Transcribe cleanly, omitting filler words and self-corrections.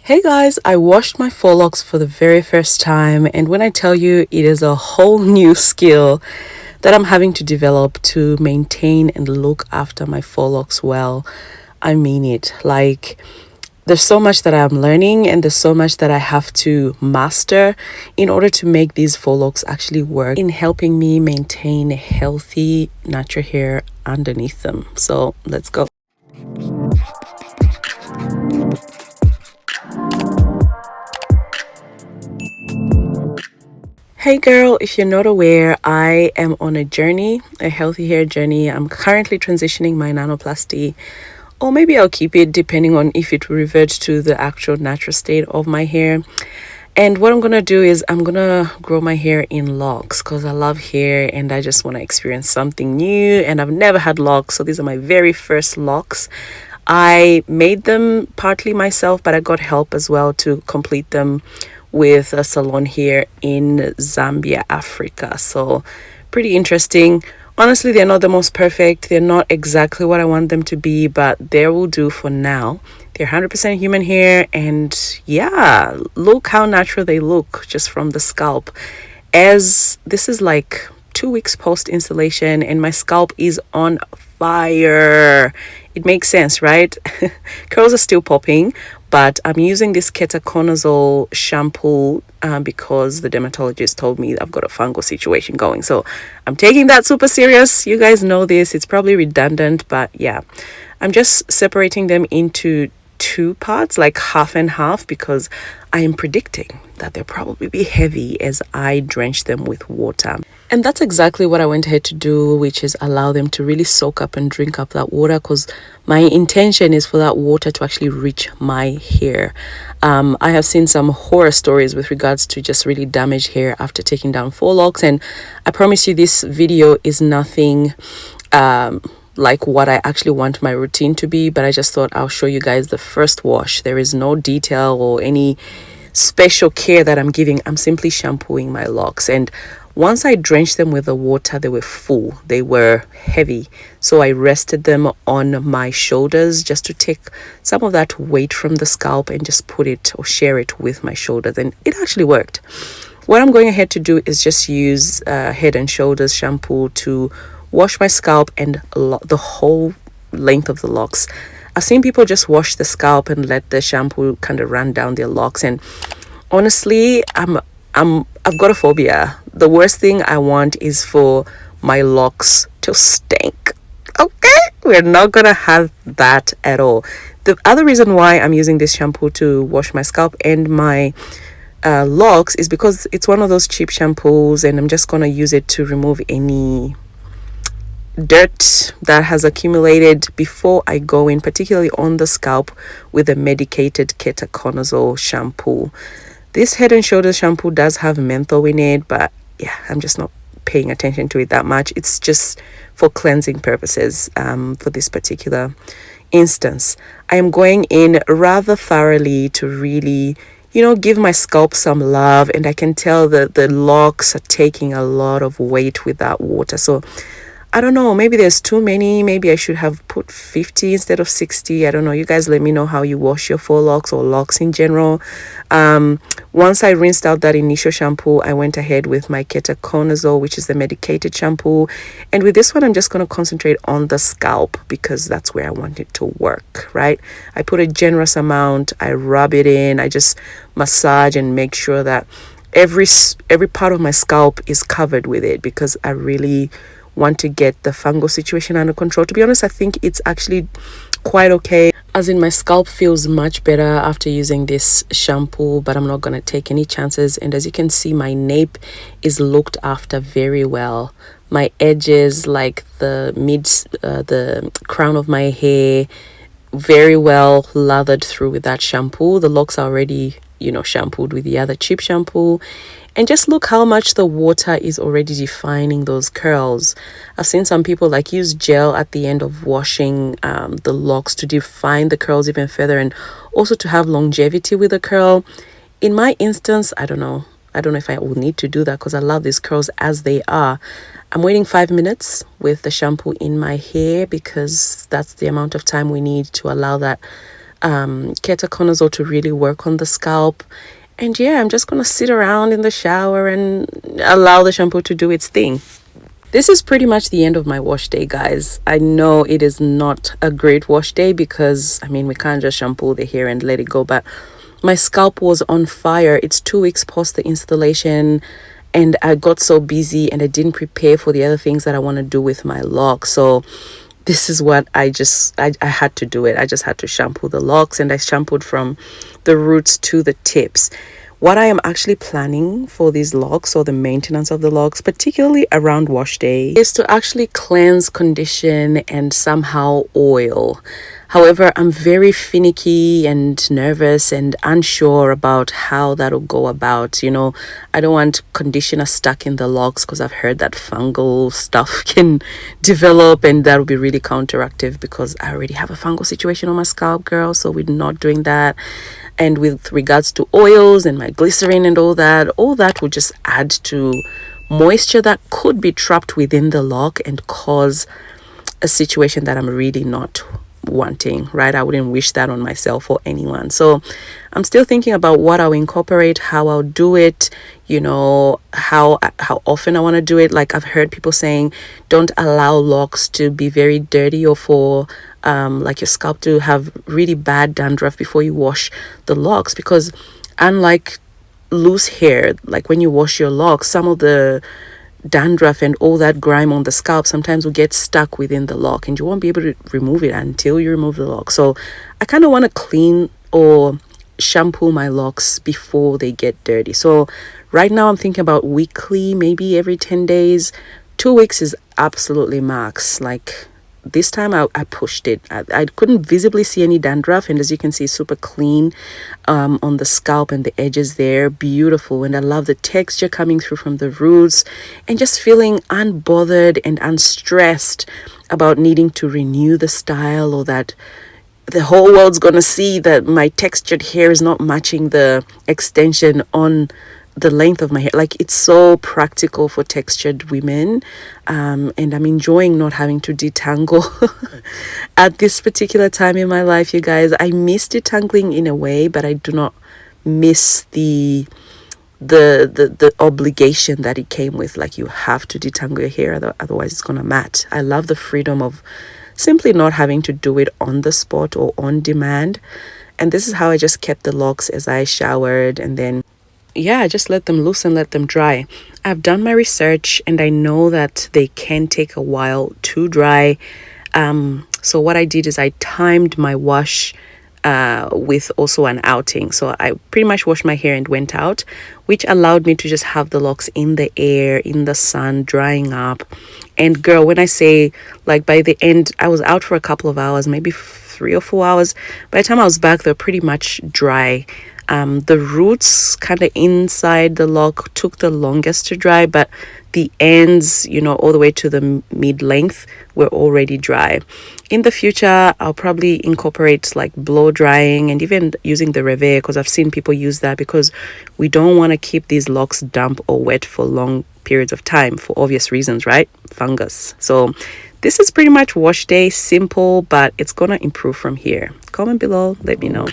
Hey guys, I washed my faux locks for the very first time, and when I tell you it is a whole new skill that I'm having to develop to maintain and look after my faux locks well, I mean it. Like, there's so much that I'm learning and there's so much that I have to master in order to make these faux locks actually work in helping me maintain healthy natural hair underneath them. So let's go. Hey girl, if you're not aware, I am on a journey, a healthy hair journey. I'm currently transitioning my nanoplasty, or maybe I'll keep it depending on if it reverts to the actual natural state of my hair. And what I'm gonna do is I'm gonna grow my hair in locks because I love hair and I just want to experience something new, and I've never had locks, so these are my very first locks. I made them partly myself, but I got help as well to complete them with a salon here in Zambia, Africa. So pretty interesting. Honestly, they're not the most perfect. They're not exactly what I want them to be, but they will do for now. They're 100% human hair, and yeah, look how natural they look just from the scalp. As this is like 2 weeks post installation and my scalp is on fire. It makes sense, right? Curls are still popping, but I'm using this ketoconazole shampoo because the dermatologist told me I've got a fungal situation going. So I'm taking that super serious. You guys know this. It's probably redundant, but yeah. I'm just separating them into two parts, like half and half, because I am predicting that they'll probably be heavy as I drench them with water. And that's exactly what I went ahead to do, which is allow them to really soak up and drink up that water, because my intention is for that water to actually reach my hair. I have seen some horror stories with regards to just really damaged hair after taking down faux locks, and I promise you this video is nothing like what I actually want my routine to be, but I just thought I'll show you guys the first wash. There is no detail or any special care that I'm giving. I'm simply shampooing my locks, and once I drenched them with the water, they were full, they were heavy, so I rested them on my shoulders just to take some of that weight from the scalp and just put it or share it with my shoulders, and it actually worked. What I'm going ahead to do is just use Head and Shoulders shampoo to wash my scalp and the whole length of the locks. I've seen people just wash the scalp and let the shampoo kind of run down their locks, and honestly, I've got a phobia. The worst thing I want is for my locks to stink. Okay, we're not gonna have that at all. The other reason why I'm using this shampoo to wash my scalp and my locks is because it's one of those cheap shampoos, and I'm just gonna use it to remove any dirt that has accumulated before I go in, particularly on the scalp, with a medicated ketoconazole shampoo. This Head and Shoulders shampoo does have menthol in it, but yeah, I'm just not paying attention to it that much. It's just for cleansing purposes for this particular instance. I am going in rather thoroughly to really, give my scalp some love, and I can tell that the locks are taking a lot of weight with that water. So I don't know, maybe there's too many. Maybe I should have put 50 instead of 60. I don't know. You guys let me know how you wash your faux locks or locks in general. Once I rinsed out that initial shampoo, I went ahead with my ketoconazole, which is the medicated shampoo. And with this one, I'm just going to concentrate on the scalp because that's where I want it to work, right? I put a generous amount. I rub it in. I just massage and make sure that every part of my scalp is covered with it, because I really want to get the fungal situation under control. To be honest, I think it's actually quite okay, as in my scalp feels much better after using this shampoo, but I'm not going to take any chances. And as you can see, my nape is looked after very well. My edges, like the crown of my hair, very well lathered through with that shampoo. The locks are already shampooed with the other cheap shampoo, and just look how much the water is already defining those curls. I've seen some people use gel at the end of washing the locks to define the curls even further, and also to have longevity with the curl. In my instance, I don't know if I will need to do that because I love these curls as they are. I'm waiting 5 minutes with the shampoo in my hair because that's the amount of time we need to allow that ketoconazole to really work on the scalp. And yeah, I'm just gonna sit around in the shower and allow the shampoo to do its thing. This is pretty much the end of my wash day, guys. I know it is not a great wash day because, I mean, we can't just shampoo the hair and let it go, but my scalp was on fire. It's 2 weeks post the installation, and I got so busy and I didn't prepare for the other things that I want to do with my locks. So this is what I had to do it. I just had to shampoo the locks, and I shampooed from the roots to the tips. What I am actually planning for these locks, or the maintenance of the locks, particularly around wash day, is to actually cleanse, condition, and somehow oil. However, I'm very finicky and nervous and unsure about how that'll go about. You know, I don't want conditioner stuck in the locks because I've heard that fungal stuff can develop, and that'll be really counteractive because I already have a fungal situation on my scalp, girl. So we're not doing that. And with regards to oils and my glycerin and all that would just add to moisture that could be trapped within the lock and cause a situation that I'm really not wanting, right? I wouldn't wish that on myself or anyone. So I'm still thinking about what I'll incorporate, how I'll do it, you know, how often I want to do it. Like, I've heard people saying don't allow locks to be very dirty, or for like your scalp to have really bad dandruff before you wash the locks, because unlike loose hair, like when you wash your locks, some of the dandruff and all that grime on the scalp sometimes will get stuck within the lock, and you won't be able to remove it until you remove the lock. So I kind of want to clean or shampoo my locks before they get dirty. So right now I'm thinking about weekly, maybe every 10 days. 2 weeks is absolutely max. Like, this time I pushed it. I couldn't visibly see any dandruff, and as you can see, super clean on the scalp and the edges there. Beautiful. And I love the texture coming through from the roots, and just feeling unbothered and unstressed about needing to renew the style, or that the whole world's gonna see that my textured hair is not matching the extension on the length of my hair. Like, it's so practical for textured women, and I'm enjoying not having to detangle at this particular time in my life, you guys. I miss detangling in a way, but I do not miss the obligation that it came with. Like, you have to detangle your hair, otherwise it's gonna mat. I love the freedom of simply not having to do it on the spot or on demand. And this is how I just kept the locks as I showered, and then yeah, I just let them loose and let them dry. I've done my research, and I know that they can take a while to dry. So what I did is I timed my wash with also an outing. So I pretty much washed my hair and went out, which allowed me to just have the locks in the air, in the sun, drying up. And girl, when I say, like, by the end, I was out for a couple of hours, maybe 3 or 4 hours. By the time I was back, they're pretty much dry. The roots kind of inside the lock took the longest to dry, but the ends, you know, all the way to the mid-length were already dry. In the future, I'll probably incorporate like blow drying and even using the reveil, because I've seen people use that, because we don't want to keep these locks damp or wet for long periods of time for obvious reasons, right? Fungus. So this is pretty much wash day, simple, but it's gonna improve from here. Comment below, let me know.